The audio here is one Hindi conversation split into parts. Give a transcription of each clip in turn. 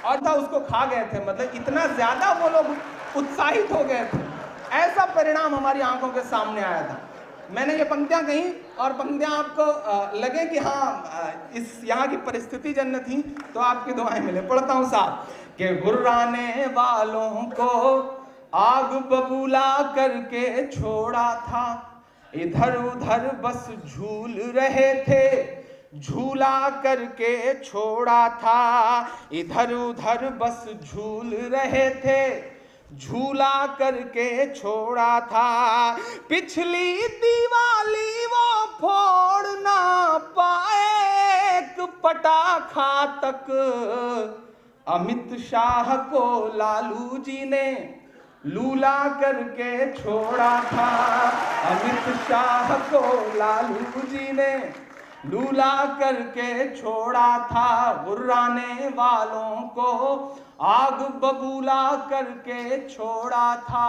और था उसको खा गए थे। मतलब इतना ज्यादा वो लोग उत्साहित हो गए थे, ऐसा परिणाम हमारी आंखों के सामने आया था। मैंने ये पंक्तियां कही और पंक्तियां आपको लगे कि हाँ इस यहाँ की परिस्थिति जन्य थी तो आपकी दुआएं मिले। पढ़ता हूँ साहब कि गुर्राने वालों को आग बबूला करके छोड़ा था, इधर उधर बस झूल रहे थे, झूला करके छोड़ा था, इधर उधर बस झूल रहे थे, झूला करके छोड़ा था, पिछली दिवाली वो फोड़ ना पाए एक पटाखा तक, अमित शाह को लालू जी ने लूला करके छोड़ा था, अमित शाह को लालू जी ने लूला करके छोड़ा था, गुर्राने वालों को आग बबूला करके छोड़ा था।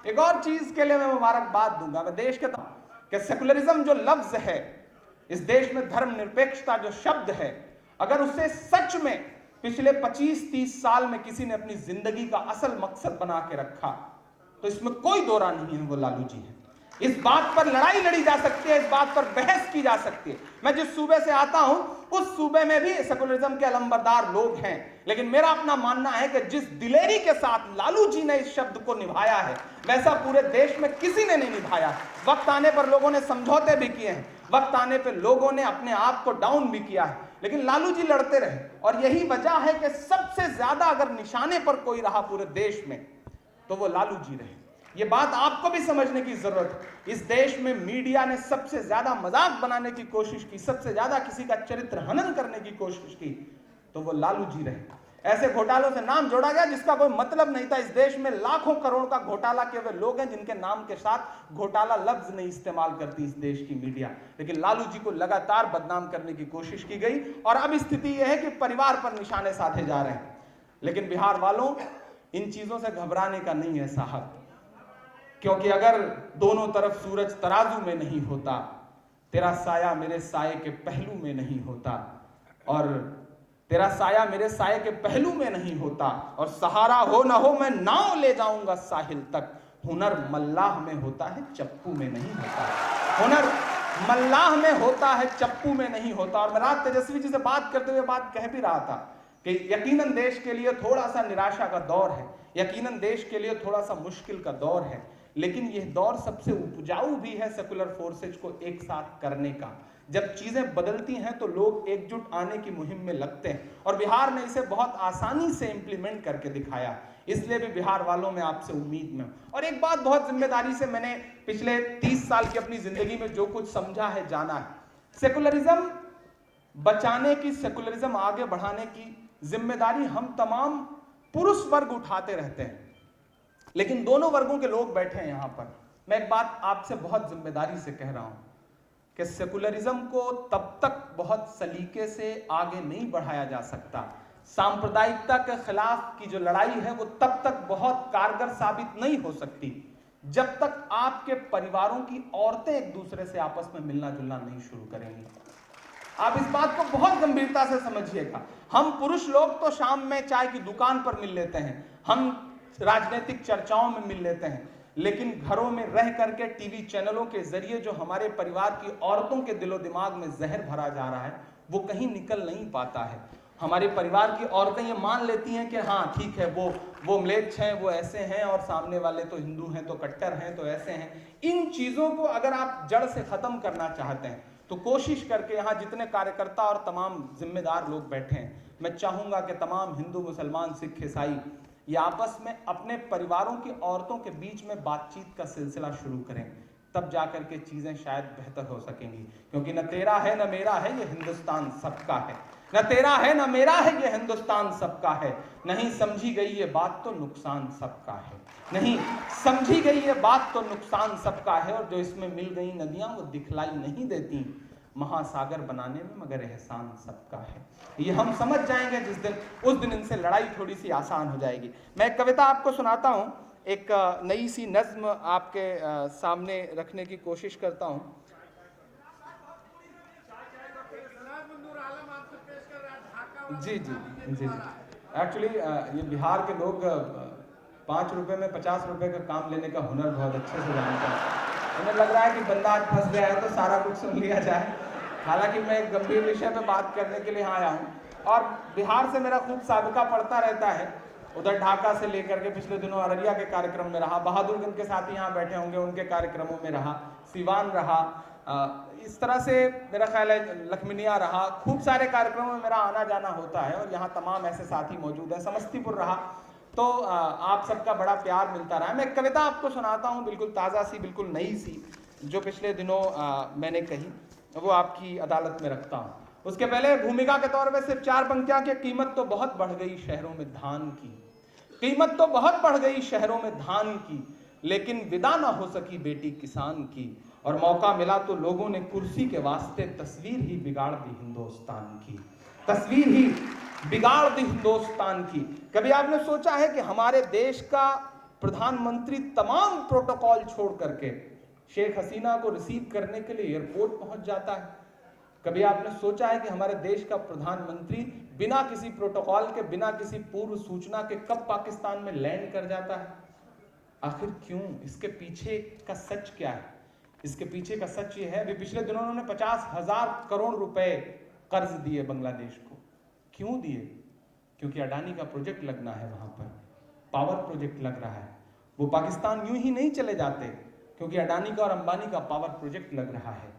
एक और चीज के लिए मैं मुबारकबाद दूंगा, मैं देश के कि सेकुलरिज्म जो लफ्ज है, इस देश में धर्मनिरपेक्षता जो शब्द है, अगर उसे सच में पिछले 25-30 साल में किसी ने अपनी जिंदगी का असल मकसद बना के रखा तो इसमें कोई दो राय नहीं है, वो लालू जी है। इस बात पर लड़ाई लड़ी जा सकती है, इस बात पर बहस की जा सकती है। मैं जिस सूबे से आता हूं उस सूबे में भी सेकुलरिज्म के अलंबरदार लोग हैं, लेकिन मेरा अपना मानना है कि जिस दिलेरी के साथ लालू जी ने इस शब्द को निभाया है वैसा पूरे देश में किसी ने नहीं निभाया। वक्त आने पर लोगों ने समझौते भी किए हैं, वक्त आने पर लोगों ने अपने आप को डाउन भी किया है, लेकिन लालू जी लड़ते रहे। और यही वजह है कि सबसे ज्यादा अगर निशाने पर कोई रहा पूरे देश में तो वो लालू जी रहे। ये बात आपको भी समझने की जरूरत है। इस देश में मीडिया ने सबसे ज्यादा मजाक बनाने की कोशिश की, सबसे ज्यादा किसी का चरित्र हनन करने की कोशिश की तो वो लालू जी रहे। ऐसे घोटालों से नाम जोड़ा गया जिसका कोई मतलब नहीं था। इस देश में लाखों करोड़ का घोटाला किए हुए लोग हैं जिनके नाम के साथ घोटाला लफ्ज नहीं इस्तेमाल करती इस देश की मीडिया, लेकिन लालू जी को लगातार बदनाम करने की कोशिश की गई। और अब स्थिति यह है कि परिवार पर निशाने साधे जा रहे हैं। लेकिन बिहार वालों, इन चीजों से घबराने का नहीं है साहब, क्योंकि अगर दोनों तरफ सूरज तराजू में नहीं होता, तेरा साया मेरे साये के पहलू में नहीं होता, और तेरा साया मेरे साये के पहलू में नहीं होता, और सहारा हो ना हो मैं नाव ले जाऊंगा साहिल तक, हुनर मल्लाह में होता है चप्पू में नहीं होता, हुनर मल्लाह में होता है चप्पू में नहीं होता। और मैं रात तेजस्वी जी से बात करते हुए बात कह भी रहा था कि यकीनन देश के लिए थोड़ा सा निराशा का दौर है, यकीनन देश के लिए थोड़ा सा मुश्किल का दौर है, लेकिन यह दौर सबसे उपजाऊ भी है सेकुलर फोर्सेज को एक साथ करने का। जब चीजें बदलती हैं तो लोग एकजुट आने की मुहिम में लगते हैं, और बिहार ने इसे बहुत आसानी से इंप्लीमेंट करके दिखाया। इसलिए भी बिहार वालों में आपसे उम्मीद में। और एक बात बहुत जिम्मेदारी से मैंने पिछले 30 साल की अपनी जिंदगी में जो कुछ समझा है, जाना है, सेकुलरिज्म बचाने की, सेकुलरिज्म आगे बढ़ाने की जिम्मेदारी हम तमाम पुरुष वर्ग उठाते रहते हैं, लेकिन दोनों वर्गों के लोग बैठे हैं यहां पर। मैं एक बात आपसे बहुत जिम्मेदारी से कह रहा हूं कि सेकुलरिज्म को तब तक बहुत सलीके से आगे नहीं बढ़ाया जा सकता, सांप्रदायिकता के खिलाफ की जो लड़ाई है वो तब तक बहुत कारगर साबित नहीं हो सकती जब तक आपके परिवारों की औरतें एक दूसरे से आपस में मिलना जुलना नहीं शुरू करेंगी। आप इस बात को बहुत गंभीरता से समझिएगा। हम पुरुष लोग तो शाम में चाय की दुकान पर मिल लेते हैं, हम राजनीतिक चर्चाओं में मिल लेते हैं, लेकिन घरों में रह करके टीवी चैनलों के जरिए जो हमारे परिवार की औरतों के दिलो दिमाग में जहर भरा जा रहा है वो कहीं निकल नहीं पाता है। हमारे परिवार की औरतें ये मान लेती हैं कि हाँ ठीक है, वो म्लेच्छ हैं, वो ऐसे हैं, और सामने वाले तो हिंदू हैं, तो कट्टर हैं, तो ऐसे हैं। इन चीजों को अगर आप जड़ से खत्म करना चाहते हैं तो कोशिश करके, यहाँ जितने कार्यकर्ता और तमाम जिम्मेदार लोग बैठे हैं, मैं चाहूंगा कि तमाम हिंदू, मुसलमान, सिख, ईसाई ये आपस में अपने परिवारों की औरतों के बीच में बातचीत का सिलसिला शुरू करें, तब जाकर के चीजें शायद बेहतर हो सकेंगी। क्योंकि न तेरा है न मेरा है, ये हिंदुस्तान सबका है, न तेरा है न मेरा है, ये हिंदुस्तान सबका है। नहीं समझी गई ये बात तो नुकसान सबका है, नहीं समझी गई ये बात तो नुकसान सबका है। और जो इसमें मिल गई नदियां वो दिखलाई नहीं देती महासागर बनाने में, मगर एहसान सबका है। ये हम समझ जाएंगे जिस दिन, उस दिन इनसे लड़ाई थोड़ी सी आसान हो जाएगी। मैं एक कविता आपको सुनाता हूं, एक नई सी नज्म आपके सामने रखने की कोशिश करता हूं। जी जी जी जी। एक्चुअली ये बिहार के लोग 5 रुपए में 50 रुपए का काम लेने का हुनर बहुत अच्छे से जानते हैं। उन्हें लग रहा है कि बंदा आज फंस गया है तो सारा कुछ सुन लिया जाए। हालांकि मैं एक गंभीर विषय पे बात करने के लिए यहाँ आया हूँ, और बिहार से मेरा खूब साबिका पड़ता रहता है। उधर ढाका से लेकर के पिछले दिनों अररिया के कार्यक्रम में रहा, बहादुरगंज के साथी यहाँ बैठे होंगे उनके कार्यक्रमों में रहा, सिवान रहा, इस तरह से मेरा ख्याल है लखमीनिया रहा, खूब सारे कार्यक्रमों में मेरा आना जाना होता है और यहाँ तमाम ऐसे साथी मौजूद हैं। समस्तीपुर रहा तो आप सबका बड़ा प्यार मिलता रहा है। मैं एक कविता आपको सुनाता हूँ, बिल्कुल ताज़ा सी, बिल्कुल नई सी, जो पिछले दिनों मैंने कही, वो आपकी अदालत में रखता हूँ। उसके पहले भूमिका के तौर पे सिर्फ 4 पंक्तियां कि कीमत तो बहुत बढ़ गई शहरों में धान की, कीमत तो बहुत बढ़ गई शहरों में धान की, लेकिन विदा ना हो सकी बेटी किसान की, और मौका मिला तो लोगों ने कुर्सी के वास्ते तस्वीर ही बिगाड़ दी हिंदुस्तान की, तस्वीर ही बिगाड़ दी हिंदुस्तान की। कभी आपने सोचा है कि हमारे देश का प्रधानमंत्री तमाम प्रोटोकॉल छोड़ करके शेख हसीना को रिसीव करने के लिए एयरपोर्ट पहुंच जाता है? कभी आपने सोचा है कि हमारे देश का प्रधानमंत्री बिना किसी प्रोटोकॉल के, बिना किसी पूर्व सूचना के कब पाकिस्तान में लैंड कर जाता है? आखिर क्यों? इसके पीछे का सच क्या है? इसके पीछे का सच ये है, अभी पिछले दिनों उन्होंने 50,000 करोड़ रुपए कर्ज दिए बांग्लादेश को। क्यों दिए? क्योंकि अडानी का प्रोजेक्ट लगना है, वहां पर पावर प्रोजेक्ट लग रहा है। वो पाकिस्तान यूं ही नहीं चले जाते, क्योंकि अडानी का और अंबानी का पावर प्रोजेक्ट लग रहा है।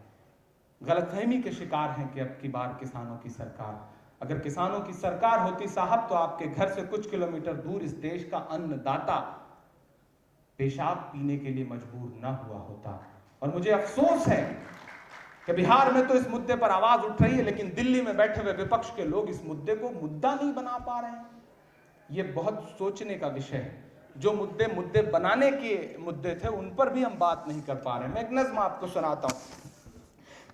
गलतफहमी के शिकार हैं कि अब की बार किसानों की सरकार, अगर किसानों की सरकार होती साहब, तो आपके घर से कुछ किलोमीटर दूर इस देश का अन्नदाता पेशाब पीने के लिए मजबूर न हुआ होता। और मुझे अफसोस है कि बिहार में तो इस मुद्दे पर आवाज उठ रही है, लेकिन दिल्ली में बैठे हुए विपक्ष के लोग इस मुद्दे को मुद्दा नहीं बना पा रहे हैं। ये बहुत सोचने का विषय है। जो मुद्दे बनाने के मुद्दे थे, उन पर भी हम बात नहीं कर पा रहे हैं। मैं एक नज्म आपको सुनाता हूं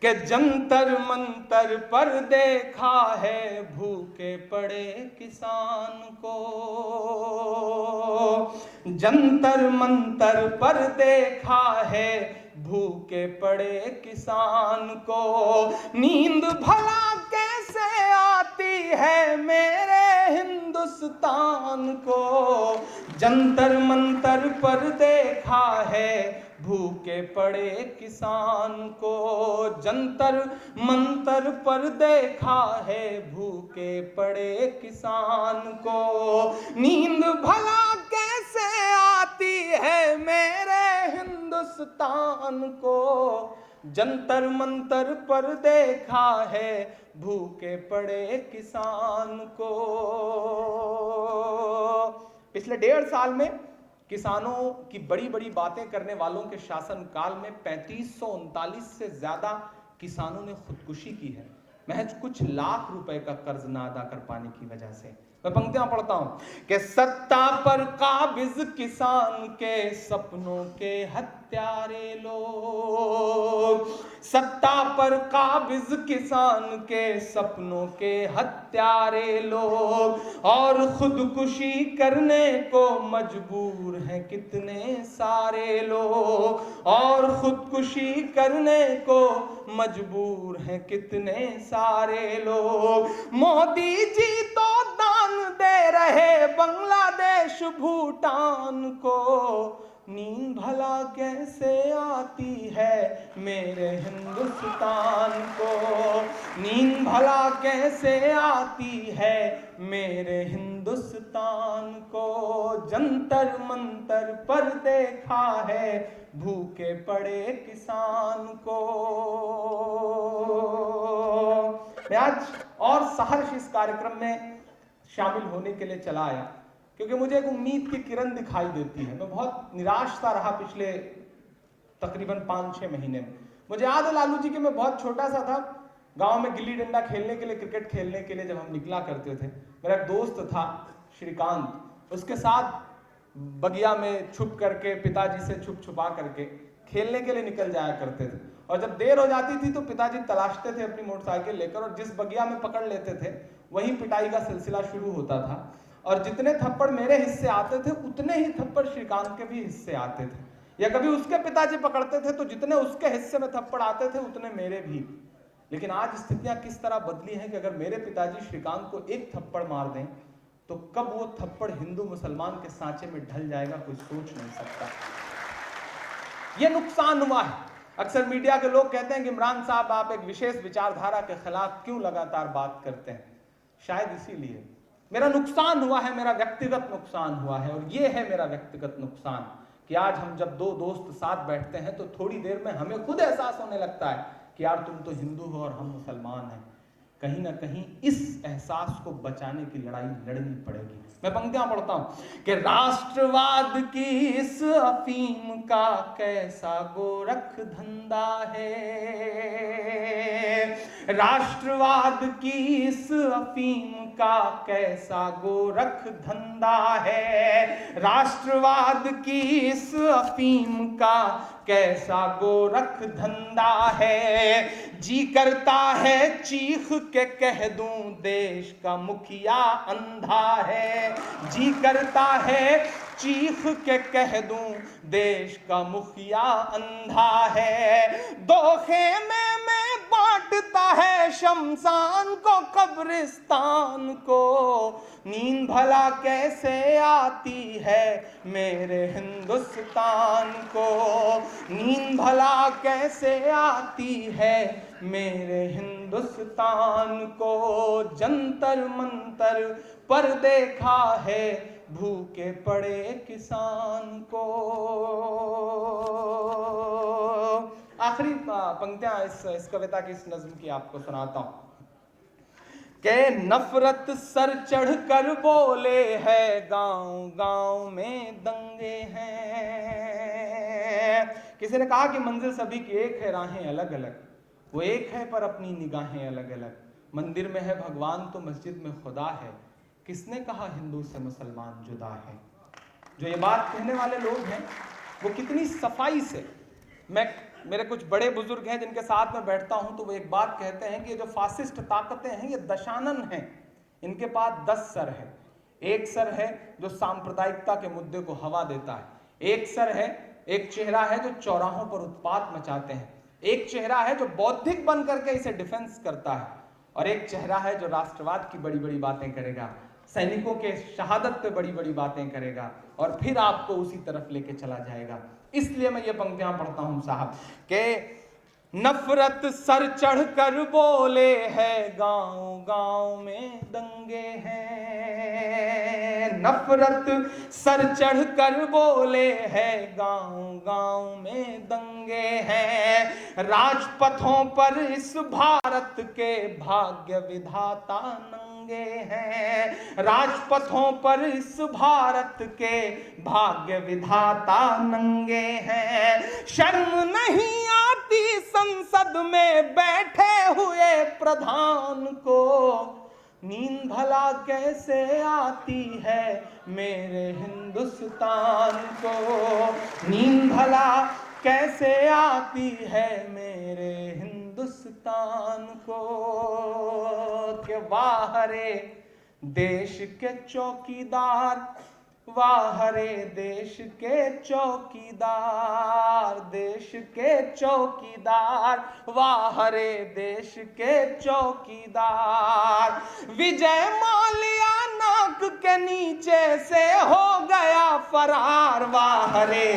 कि जंतर मंतर पर देखा है भूखे पड़े किसान को, जंतर मंतर पर देखा है भूखे पड़े किसान को, नींद भला कैसे आती है मेरे हिंदुस्तान को, जंतर मंतर पर देखा है भूखे पड़े किसान को, जंतर मंतर पर देखा है भूखे पड़े किसान को, नींद भला कैसे आती है मेरे हिंदुस्तान को, जंतर मंतर पर देखा है भूखे पड़े किसान को। पिछले 1.5 साल में किसानों की बड़ी बड़ी बातें करने वालों के शासनकाल में 3539 से ज्यादा किसानों ने खुदकुशी की है, महज कुछ लाख रुपए का कर्ज ना अदा कर पाने की वजह से। मैं पंक्तियां पढ़ता हूं कि सत्ता पर काबिज किसान के सपनों के हत्यारे लोग, सत्ता पर काबिज किसान के सपनों के हत्यारे लोग, और खुदकुशी करने को मजबूर हैं कितने सारे लोग, और खुदकुशी करने को मजबूर हैं कितने सारे लोग। मोदी जी तो दान दे रहे बांग्लादेश भूटान को, नींद भला कैसे आती है मेरे हिंदुस्तान को, नींद भला कैसे आती है मेरे हिंदुस्तान को, जंतर मंतर पर देखा है भूखे पड़े किसान को। मैं आज और सहर्ष इस कार्यक्रम में शामिल होने के लिए चला आया, क्योंकि मुझे एक उम्मीद की किरण दिखाई देती है। मैं बहुत निराश सा रहा पिछले तकरीबन 5-6 महीने में। मुझे याद है लालू जी कि मैं बहुत छोटा सा था, गांव में गिल्ली डंडा खेलने के लिए, क्रिकेट खेलने के लिए जब हम निकला करते थे, मेरा एक दोस्त था श्रीकांत, उसके साथ बगिया में छुप करके, पिताजी से छुप छुपा करके खेलने के लिए निकल जाया करते थे। और जब देर हो जाती थी तो पिताजी तलाशते थे अपनी मोटरसाइकिल लेकर, और जिस बगिया में पकड़ लेते थे वहीं पिटाई का सिलसिला शुरू होता था। और जितने थप्पड़ मेरे हिस्से आते थे उतने ही थप्पड़ श्रीकांत के भी हिस्से आते थे, या कभी उसके पिताजी पकड़ते थे तो जितने उसके हिस्से में थप्पड़ आते थे उतने मेरे भी। लेकिन आज स्थितियां किस तरह बदली हैं कि अगर मेरे पिताजी श्रीकांत को एक थप्पड़ मार दें तो कब वो थप्पड़ हिंदू मुसलमान के सांचे में ढल जाएगा कोई सोच नहीं सकता। ये नुकसान हुआ है। अक्सर मीडिया के लोग कहते हैं कि इमरान साहब आप एक विशेष विचारधारा के खिलाफ क्यों लगातार बात करते हैं। शायद इसीलिए मेरा नुकसान हुआ है, मेरा व्यक्तिगत नुकसान हुआ है। और ये है मेरा व्यक्तिगत नुकसान कि आज हम जब दो दोस्त साथ बैठते हैं तो थोड़ी देर में हमें खुद एहसास होने लगता है कि यार तुम तो हिंदू हो और हम मुसलमान हैं। कहीं ना कहीं इस एहसास को बचाने की लड़ाई लड़नी पड़ेगी। मैं पंक्तियां पढ़ता हूं कि राष्ट्रवाद की इस अफीम का कैसा गोरख धंधा है, राष्ट्रवाद की इस अफीम का कैसा गोरख धंधा है, राष्ट्रवाद की इस अफीम का कैसा गोरख धंधा है। जी करता है चीख के कह दूं देश का मुखिया अंधा है, जी करता है चीख के कह दूं देश का मुखिया अंधा है। दो खेमे में बांटता है शमशान को कब्रिस्तान को, नींद भला कैसे आती है मेरे हिंदुस्तान को, नींद भला कैसे आती है मेरे हिंदुस्तान को। जंतर मंतर पर देखा है भूखे पड़े किसान को। आखिरी पंक्तियां इस कविता की, इस नज्म की आपको सुनाता हूं के नफरत सर चढ़ कर बोले है गांव गांव में दंगे हैं। किसी ने कहा कि मंजिल सभी की एक है, राहें अलग अलग, वो एक है पर अपनी निगाहें अलग अलग। मंदिर में है भगवान तो मस्जिद में खुदा है, किसने कहा हिंदू से मुसलमान जुदा है। जो ये बात कहने वाले लोग हैं वो कितनी सफाई से, मेरे कुछ बड़े बुजुर्ग हैं जिनके साथ में बैठता हूं तो वो एक बात कहते हैं कि ये जो फासिस्ट ताकतें हैं ये दशानन हैं, इनके पास 10 सर है। एक सर है जो सांप्रदायिकता के मुद्दे को हवा देता है, एक सर है, एक चेहरा है जो चौराहों पर उत्पात मचाते हैं, एक चेहरा है जो बौद्धिक बन करके इसे डिफेंस करता है, और एक चेहरा है जो राष्ट्रवाद की बड़ी बड़ी बातें करेगा, सैनिकों के शहादत पे बड़ी बड़ी बातें करेगा और फिर आपको उसी तरफ लेके चला जाएगा। इसलिए मैं ये पंक्तियां पढ़ता हूं साहब के नफरत सर चढ़ कर बोले है गांव गांव में दंगे हैं, नफरत सर चढ़ कर बोले है गांव गांव में दंगे हैं। राजपथों पर इस भारत के भाग्य विधाता नंगे हैं, राजपथों पर इस भारत के भाग्य विधाता नंगे हैं। शर्म नहीं आती संसद में बैठे हुए प्रधान को, नींद भला कैसे आती है मेरे हिंदुस्तान को, नींद भला कैसे आती है मेरे हिंदुस्तान को। के वाह रे देश के चौकीदार, वाह रे देश के चौकीदार, देश के चौकीदार, वाह रे देश के चौकीदार। विजय माल्या नाक के नीचे से हो गया फरार, वाह रे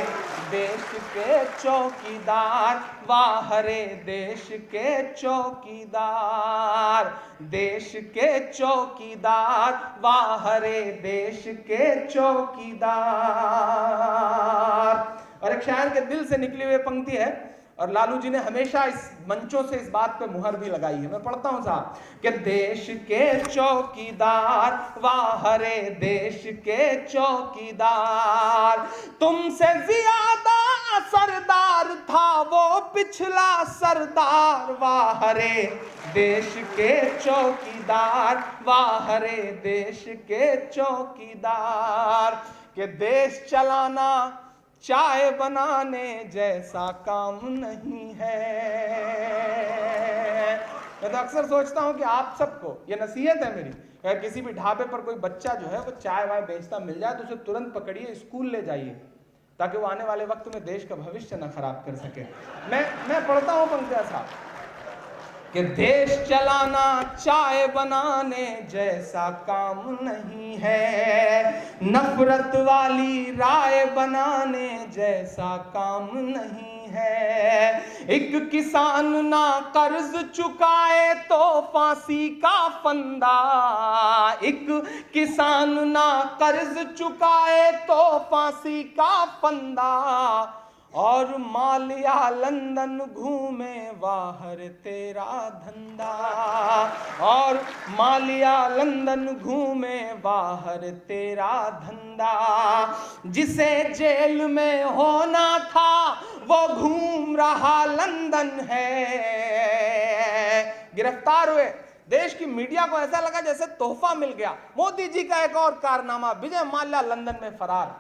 देश के चौकीदार, वाह रे देश के चौकीदार, देश के चौकीदार, वाह रे देश के चौकीदार। और एक शायर के दिल से निकली हुई पंक्ति है और लालू जी ने हमेशा इस मंचों से इस बात पे मुहर भी लगाई है। मैं पढ़ता हूं साहब कि देश के चौकीदार, वाह रे देश के चौकीदार, तुमसे ज्यादा असरदार था वो पिछला सरदार, वाह रे देश के चौकीदार, वाह रे देश के चौकीदार। के देश चलाना चाय बनाने जैसा काम नहीं है। मैं तो अक्सर सोचता हूं कि आप सबको ये नसीहत है मेरी, अगर किसी भी ढाबे पर कोई बच्चा जो है वो चाय वाय बेचता मिल जाए तो उसे तुरंत पकड़िए, स्कूल ले जाइए, ताकि वो आने वाले वक्त में देश का भविष्य न खराब कर सके। मैं पढ़ता हूं पंक्तियां साहब कि देश चलाना चाय बनाने जैसा काम नहीं है, नफरत वाली राय बनाने जैसा काम नहीं है। एक किसान ना कर्ज चुकाए तो फांसी का फंदा, एक किसान ना कर्ज चुकाए तो फांसी का फंदा, और मालिया लंदन घूमे बाहर तेरा धंधा, और मालिया लंदन घूमे बाहर तेरा धंधा। जिसे जेल में होना था वो घूम रहा लंदन है। गिरफ्तार हुए, देश की मीडिया को ऐसा लगा जैसे तोहफा मिल गया, मोदी जी का एक और कारनामा, विजय माल्या लंदन में फरार।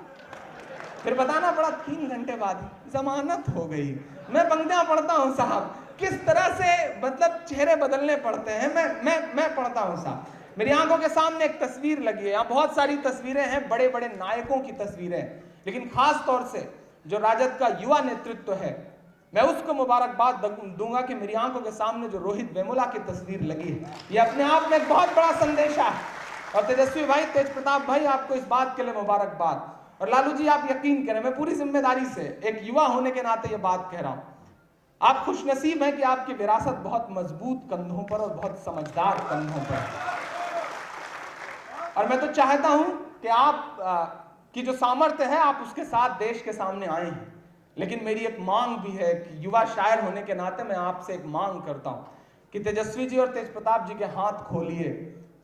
फिर बताना पड़ा 3 घंटे बाद जमानत हो गई। मैं पंक्तियां पढ़ता हूं साहब, किस तरह से मतलब चेहरे बदलने पड़ते हैं। मैं पढ़ता हूं साहब, मेरी आंखों के सामने एक तस्वीर लगी है। यहाँ बहुत सारी तस्वीरें हैं, बड़े बड़े नायकों की तस्वीरें, लेकिन खास तौर से जो राजद का युवा नेतृत्व है, मैं उसको मुबारकबाद दूंगा कि मेरी आंखों के सामने जो रोहित वेमुला की तस्वीर लगी है, ये अपने आप में एक बहुत बड़ा संदेशा है। और तेजस्वी भाई, तेज प्रताप भाई, आपको इस बात के लिए मुबारकबाद। और लालू जी, आप यकीन करें, मैं पूरी जिम्मेदारी से एक युवा होने के नाते ये बात कह रहा हूं, आप खुशनसीब हैं कि आपकी विरासत बहुत मजबूत कंधों पर और बहुत समझदार कंधों पर। और मैं तो चाहता हूं कि आप की जो सामर्थ्य है, आप उसके साथ देश के सामने आए हैं। लेकिन मेरी एक मांग भी है कि युवा शायर होने के नाते मैं आपसे एक मांग करता हूं कि तेजस्वी जी और तेज प्रताप जी के हाथ खोलिए,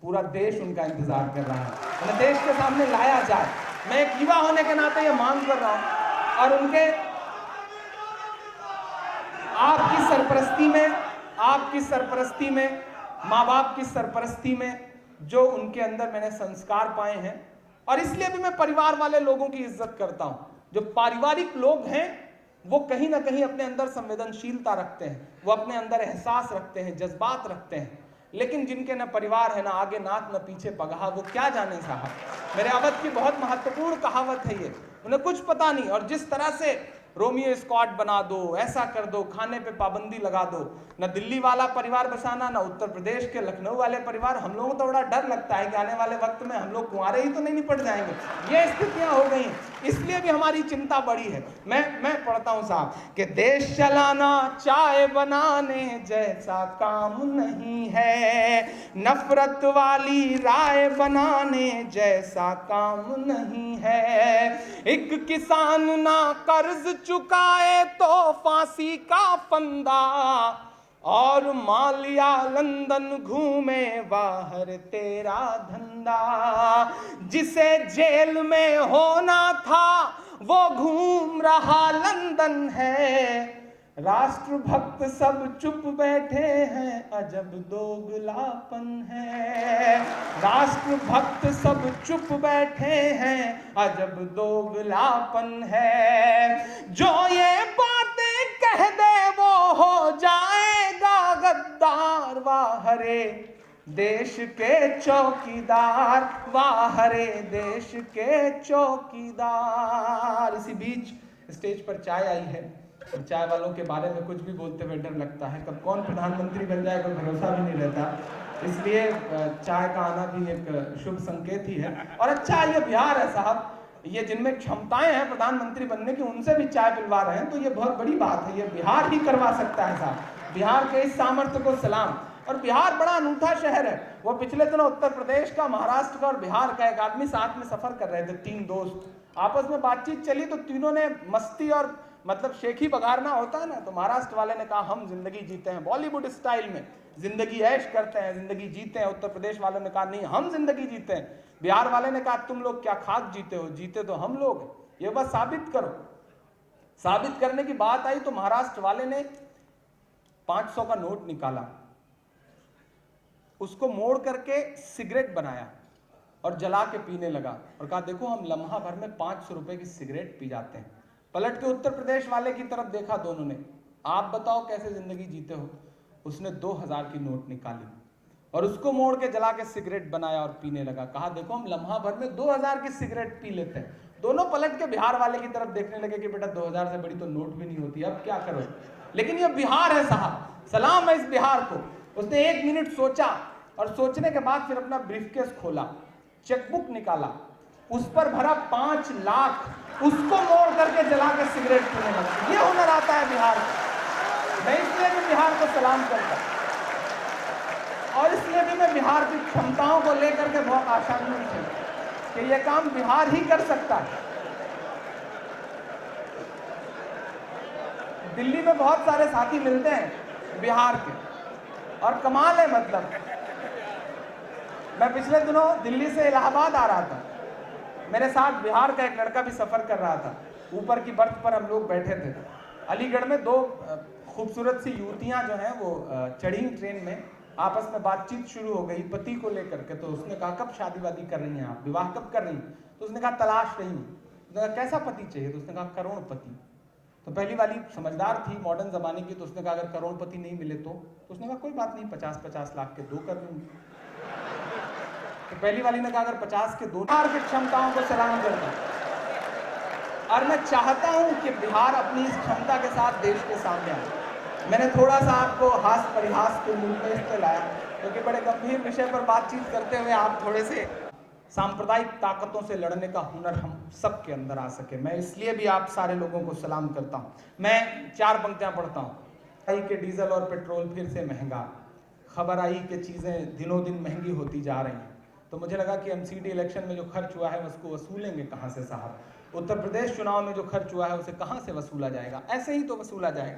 पूरा देश उनका इंतजार कर रहा है, उन्हें देश के सामने लाया जाए। मैं एक युवा होने के नाते ये मांग कर रहा हूं, और उनके आपकी सरपरस्ती में, माँ बाप की सरपरस्ती में जो उनके अंदर मैंने संस्कार पाए हैं, और इसलिए भी मैं परिवार वाले लोगों की इज्जत करता हूं। जो पारिवारिक लोग हैं वो कहीं ना कहीं अपने अंदर संवेदनशीलता रखते हैं, वो अपने अंदर एहसास रखते हैं, जज्बात रखते हैं। लेकिन जिनके न परिवार है, ना आगे नाक न पीछे पगहा, वो क्या जाने साहब। मेरे अवध की बहुत महत्वपूर्ण कहावत है ये, उन्हें कुछ पता नहीं। और जिस तरह से रोमियो स्क्वाड बना दो, ऐसा कर दो, खाने पे पाबंदी लगा दो, न दिल्ली वाला परिवार बसाना, न उत्तर प्रदेश के लखनऊ वाले परिवार। हम लोगों को तो बड़ा डर लगता है कि आने वाले वक्त में हम लोग कुंवारे ही तो नहीं निपट जाएंगे। ये स्थितियां हो गई, इसलिए भी हमारी चिंता बढ़ी है। मैं पढ़ता हूं साहब कि देश चलाना चाय बनाने जैसा काम नहीं है, नफरत वाली राय बनाने जैसा काम नहीं है। एक किसान ना कर्ज चुकाए तो फांसी का फंदा, और मालिया लंदन घूमे बाहर तेरा धंधा। जिसे जेल में होना था वो घूम रहा लंदन है। राष्ट्रभक्त सब चुप बैठे हैं, अजब दोगलापन है। राष्ट्रभक्त सब चुप बैठे हैं, अजब दोगलापन है। जो ये बातें कह दे वो हो जाएगा गद्दार, वाह रे देश के चौकीदार, वाह रे देश के चौकीदार। इसी बीच स्टेज पर चाय आई है, और चाय वालों के बारे में कुछ भी बोलते हुए डर लगता है, कब कौन प्रधानमंत्री बन जाए कोई भरोसा भी नहीं रहता। इसलिए चाय का आना भी एक शुभ संकेत ही है। और अच्छा, ये बिहार है साहब, ये जिनमें क्षमताएं हैं प्रधानमंत्री बनने की, उनसे भी चाय पिलवा रहे हैं, तो ये बहुत बड़ी बात है। ये बिहार ही करवा सकता है साहब। बिहार के इस सामर्थ्य को सलाम। और बिहार बड़ा अनूठा शहर है। वो पिछले दिनों उत्तर प्रदेश का, महाराष्ट्र का और बिहार का एक आदमी साथ में सफर कर रहे थे, 3 दोस्त आपस में बातचीत चली, तो तीनों ने मस्ती और मतलब शेखी बघारना होता है ना, तो महाराष्ट्र वाले ने कहा हम जिंदगी जीते हैं बॉलीवुड स्टाइल में, जिंदगी ऐश करते हैं, जिंदगी जीते हैं। उत्तर प्रदेश वालों ने कहा नहीं, हम जिंदगी जीते हैं। बिहार वाले ने कहा तुम लोग क्या खाक जीते हो, जीते तो हम लोग हैं, ये बस साबित करो। साबित करने की बात आई तो महाराष्ट्र वाले ने 500 का नोट निकाला, उसको मोड़ करके सिगरेट बनाया और जला के पीने लगा, और कहा देखो हम लम्हा भर में 500 रुपए की सिगरेट पी जाते हैं। पलट के उत्तर प्रदेश वाले की तरफ देखा दोनों ने, आप बताओ कैसे जिंदगी जीते हो। उसने 2000 की नोट निकाली और उसको मोड़ के जला के सिगरेट बनाया और पीने लगा। कहा देखो हम लम्हा भर में 2000 की सिगरेट पी लेते हैं। दोनों पलट के बिहार वाले की तरफ देखने लगे कि बेटा 2000 से बड़ी तो नोट भी नहीं होती, अब क्या करो। लेकिन ये बिहार है साहब, सलाम है इस बिहार को उसने 1 मिनट सोचा और सोचने के बाद फिर अपना ब्रीफकेस खोला, चेकबुक निकाला, उस पर भरा 5 लाख, उसको मोड़ करके जला के सिगरेट पीने लगा। ये हुनर आता है बिहार को। मैं इसलिए भी बिहार को सलाम करता और इसलिए भी मैं बिहार की क्षमताओं को लेकर के बहुत आशान्वित हूं कि यह काम बिहार ही कर सकता है। दिल्ली में बहुत सारे साथी मिलते हैं बिहार के और कमाल है, मतलब मैं पिछले दिनों दिल्ली से इलाहाबाद आ रहा था, मेरे साथ बिहार का एक लड़का भी सफर कर रहा था। ऊपर की बर्थ पर हम लोग बैठे थे। अलीगढ़ में 2 खूबसूरत सी युवतियां जो हैं वो चढ़ी ट्रेन में, आपस में बातचीत शुरू हो गई पति को लेकर के। तो उसने कहा कब शादी वादी कर रही हैं आप, विवाह कब कर रही हैं? तो उसने कहा तलाश रही हूँ। उसने कहा कैसा पति चाहिए? तो उसने कहा करोड़पति। तो पहली वाली समझदार थी, मॉडर्न जमाने की, तो उसने कहा अगर करोड़पति नहीं मिले तो उसने कहा कोई बात नहीं, 50-50 लाख के 2 कर दूंगी। तो पहली वाली ने कहा अगर 50 के 2। बिहार की क्षमताओं को सलाम करता हूं और मैं चाहता हूं कि बिहार अपनी इस क्षमता के साथ देश के सामने आए। मैंने थोड़ा सा आपको हास परिहास के मूड में इसलिए लाया क्योंकि बड़े गंभीर विषय पर बातचीत करते हुए आप थोड़े से सांप्रदायिक ताकतों से लड़ने का हुनर हम सब के अंदर आ सके। मैं इसलिए भी आप सारे लोगों को सलाम करता हूं। मैं 4 पंक्तियां पढ़ता हूं। आई के डीजल और पेट्रोल फिर से महंगा, खबर आई कि चीज़ें दिनों दिन महंगी होती जा रही हैं। तो मुझे लगा कि एमसीडी इलेक्शन में जो खर्च हुआ है उसको वसूलेंगे कहाँ से साहब? उत्तर प्रदेश चुनाव में जो खर्च हुआ है उसे कहाँ से वसूला जाएगा? ऐसे ही तो वसूला जाएगा।